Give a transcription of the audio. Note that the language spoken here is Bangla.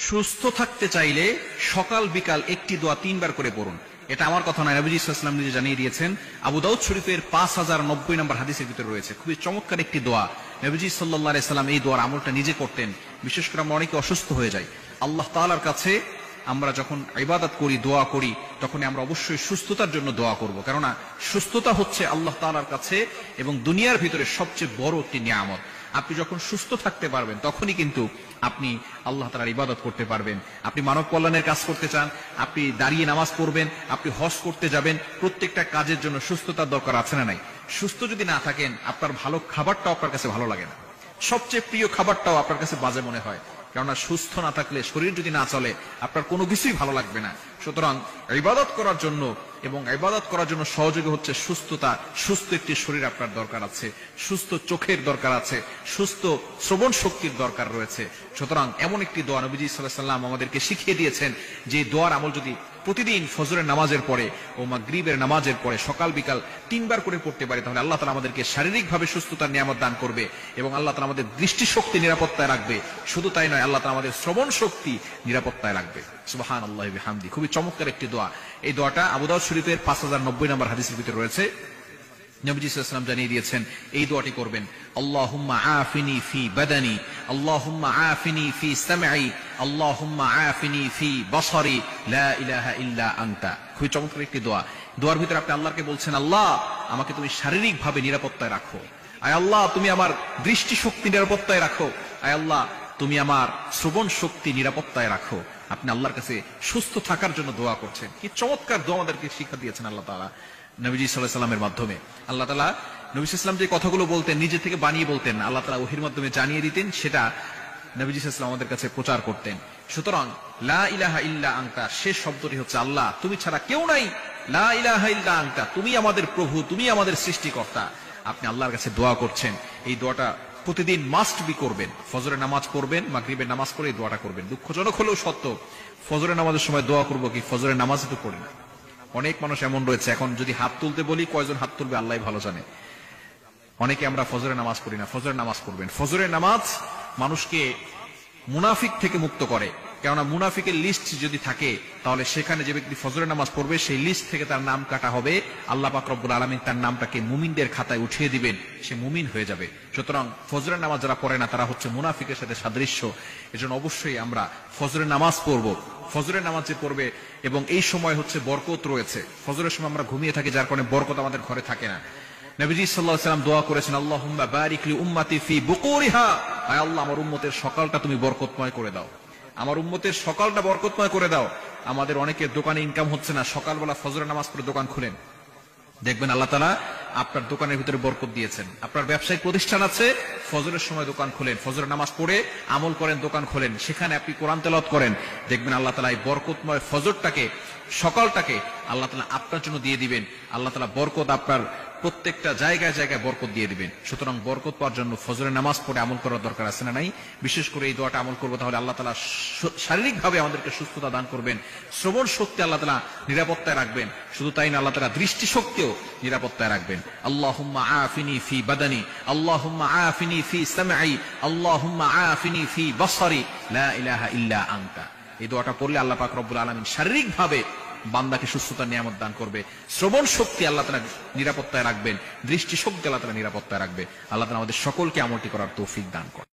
সুস্থ থাকতে চাইলে সকাল বিকাল একটি দোয়া 3 বার করে পড়ুন। এটা আমার কথা নয়, নবীজি সাল্লাল্লাহু আলাইহি ওয়াসাল্লাম নিজে জানিয়ে দিয়েছেন। আবু দাউদ শরীফের 5090 নম্বর হাদিসের ভিতরে রয়েছে। খুবই চমৎকার একটি দোয়া। নবীজি সাল্লাল্লাহু আলাইহি ওয়াসাল্লাম এই দোয়ার আমলটা নিজে করতেন। বিশেষ করে আমরা অনেকে অসুস্থ হয়ে যাই, আল্লাহ তাআলার কাছে আমরা যখন ইবাদত করি, দোয়া করি, তখন আমরা অবশ্যই সুস্থতার জন্য দোয়া করব। কেননা সুস্থতা হচ্ছে আল্লাহ তাআলার কাছে এবং দুনিয়ার ভিতরে সবচেয়ে বড় একটি নিয়ামত। আপনি যখন সুস্থ থাকতে পারবেন তখনই কিন্তু আপনি আল্লাহ তাআলার ইবাদত করতে পারবেন। আপনি মানব কল্যাণের কাজ করতে চান, আপনি দাঁড়িয়ে নামাজ পড়বেন, আপনি হজ করতে যাবেন, প্রত্যেকটা কাজের জন্য সুস্থতার দরকার আছে না নাই? সুস্থ যদি না থাকেন, আপনার ভালো খাবারটাও আপনার কাছে ভালো লাগে না, সবচেয়ে প্রিয় খাবারটাও আপনার কাছে বাজে মনে হয়। কেননা সুস্থ না থাকলে, শরীর যদি না চলে, আপনার কোনো কিছুই ভালো লাগবে না। সুতরাং ইবাদত করার জন্য এবং ইবাদত করার জন্য সহযোগী হচ্ছে সুস্থতা। সুস্থ একটি শরীর আপনার দরকার আছে, সুস্থ চোখের দরকার আছে, সুস্থ শ্রবণ শক্তির দরকার রয়েছে। সুতরাং এমন একটি দোয়া নবীজি সাল্লাল্লাহু আলাইহি ওয়াসাল্লাম আমাদেরকে শিখিয়ে দিয়েছেন, যে দোয়ার আমল যদি প্রতিদিন ফজরের নামাজের পরে ও মাগরিবের নামাজের পরে সকাল বিকাল 3 বার করে পড়তে পারি, তাহলে আল্লাহ তাআলা আমাদেরকে শারীরিকভাবে সুস্থতার নিয়ামত দান করবে এবং আল্লাহ তাআলা আমাদের দৃষ্টিশক্তি নিরাপত্তায় রাখবে। শুধু তাই নয়, আল্লাহ তাআলা আমাদের শ্রবণ শক্তি নিরাপত্তায় রাখবে। সুবহানাল্লাহি ওয়া বিহামদি। খুবই চমৎকার একটি দোয়া। এই দোয়াটা আবু দাউদ শরীফের 5090 নম্বর হাদিসের ভিতরে রয়েছে। নবীজি সাল্লাল্লাহু আলাইহি ওয়াসাল্লাম জানিয়ে দিয়েছেন এই দোয়াটি করবেন। আল্লাহুম্মা আফিনি ফি বাদানি, আল্লাহুম্মা আফিনি ফি সামঈ, আল্লাহুম্মা আফিনি ফি বাসারি, লা ইলাহা ইল্লা আনতা। খুবই চমৎকার একটি দোয়া। দোয়ার ভিতরে আপনি আল্লাহকে বলছেন, আল্লাহ আমাকে তুমি শারীরিকভাবে নিরাপত্তায় রাখো, আয় আল্লাহ তুমি আমার দৃষ্টিশক্তি নিরাপত্তায় রাখো, আয় আল্লাহ তুমি আমার শ্রবণ শক্তি নিরাপত্তায় রাখো। আপনি আল্লাহর কাছে সুস্থ থাকার জন্য দোয়া করছেন। কি চমৎকার দোয়া আমাদেরকে শিক্ষা দিয়েছেন আল্লাহ তাআলা নবীজি সাল্লাল্লাহু আলাইহি ওয়াসাল্লামের মাধ্যমে। আল্লাহ তাআলা নবী সাল্লাল্লাহু আলাইহি ওয়াসাল্লাম যে কথাগুলো বলতেন, নিজে থেকে বানিয়ে বলতেন, আল্লাহ তাআলা ওহীর মাধ্যমে জানিয়ে দিতেন, সেটা নবীজি সাল্লাল্লাহু আলাইহি ওয়াসাল্লাম আমাদের কাছে প্রচার করতেন। সুতরাং লা ইলাহা ইল্লা আনতা, শেষ শব্দটি হচ্ছে আল্লাহ, তুমি ছাড়া কেউ নাই। লা ইলাহা ইল্লা আনতা, তুমি আমাদের প্রভু, তুমি আমাদের সৃষ্টিকর্তা। আপনি আল্লাহর কাছে দোয়া করছেন। এই দোয়াটা প্রতিদিন মাস্ট বি করবেন। ফজরের নামাজ পড়বেন, মাগরিবের নামাজ পড়ে এই দোয়াটা করবেন। দুঃখজনক হলেও সত্য, ফজরের নামাজের সময় দোয়া করবো কি, ফজরের নামাজে তো পড়ি না। অনেক মানুষ এমন রয়েছে, এখন যদি হাত তুলতে বলি কয়জন হাত তুলবে আল্লাহ ভালো জানে। অনেকে আমরা ফজরের নামাজ পড়ি না। ফজরের নামাজ পড়বেন। ফজরের নামাজ মানুষকে মুনাফিক থেকে মুক্ত করে। কেননা মুনাফিকের লিস্ট যদি থাকে, তাহলে সেখানে যে ব্যক্তি ফজরের নামাজ পড়বে সেই লিস্ট থেকে তার নাম কাটা হবে। আল্লাহ পাক রব্বুল আলামিন তার নামটাকে মুমিনদের খাতায় উঠিয়ে দিবেন, সে মুমিন হয়ে যাবে। সুতরাং ফজরের নামাজ যারা পড়ে না, তারা হচ্ছে মুনাফিকের সাথে সাদৃশ্য। এজন্য অবশ্যই আমরা ফজরের নামাজ পড়ব। ফজরের নামাজ যে পড়বে, এবং এই সময় হচ্ছে বরকত রয়েছে। ফজরের সময় আমরা ঘুমিয়ে থাকি, যার কারণে বরকত আমাদের ঘরে থাকে না। নবীজি সাল্লাল্লাহু আলাইহি ওয়াসাল্লাম দোয়া করেছেন, আল্লাহুম্মা বারিক লি উম্মতি ফি বুকুরিহা, আয় আল্লাহ আমার উম্মতের সকালটা তুমি বরকতময় করে দাও, আমার উম্মতের সকালটা বরকতময় করে দাও। আমাদের অনেকের দোকানে ইনকাম হচ্ছে না, সকালবেলা ফজরের নামাজ পড়ে দোকান খুলেন, দেখবেন আল্লাহ তাআলা আপনার দোকানের ভিতরে বরকত দিয়েছেন। আপনার ব্যবসায়িক প্রতিষ্ঠান আছে, ফজরের সময় দোকান খুলেন, ফজরের নামাজ পড়ে আমল করেন, দোকান খোলেন, সেখানে আপনি কোরআন তেলাওয়াত করেন, দেখবেন আল্লাহ তাআলা এই বরকতময় ফজরটাকে, সকালটাকে আল্লাহ তাআলা আপনার জন্য দিয়ে দিবেন। আল্লাহ তাআলা বরকত আপনার প্রত্যেকটা জায়গায় জায়গায় বরকত দিয়ে দিবেন। সুতরাং বরকত পাওয়ার জন্য ফজরের নামাজ পড়ে আমল করার দরকার আছে না নাই? বিশেষ করে এই দোয়াটা আমল করবো, তাহলে আল্লাহ তাআলা শারীরিকভাবে আমাদেরকে সুস্থতা দান করবেন, শ্রবণ শক্তি আল্লাহ তাআলা নিরাপত্তায় রাখবেন। শুধু তাই না, আল্লাহ তাআলা দৃষ্টিশক্তিও নিরাপত্তায় রাখবেন। আল্লাহুম্মা আফিনি ফি বাদানি, আল্লাহুম্মা আফিনি ফি সামঈ, আল্লাহুম্মা আফিনি ফি বাসারি, লা ইলাহা ইল্লা আনতা। এই দোয়াটা পড়লে আল্লাহ পাক রব্বুল আলামিন শারীরিকভাবে বান্দাকে সুস্থতার নিয়ামত দান করবে। শ্রবণ শক্তি আল্লাহ তাআলা নিরাপত্তায় রাখবেন, দৃষ্টিশক্তি আল্লাহ তাআলা নিরাপত্তায় রাখবে। আল্লাহ তাআলা আমাদের সকলকে আমলটি করার তৌফিক দান করেন।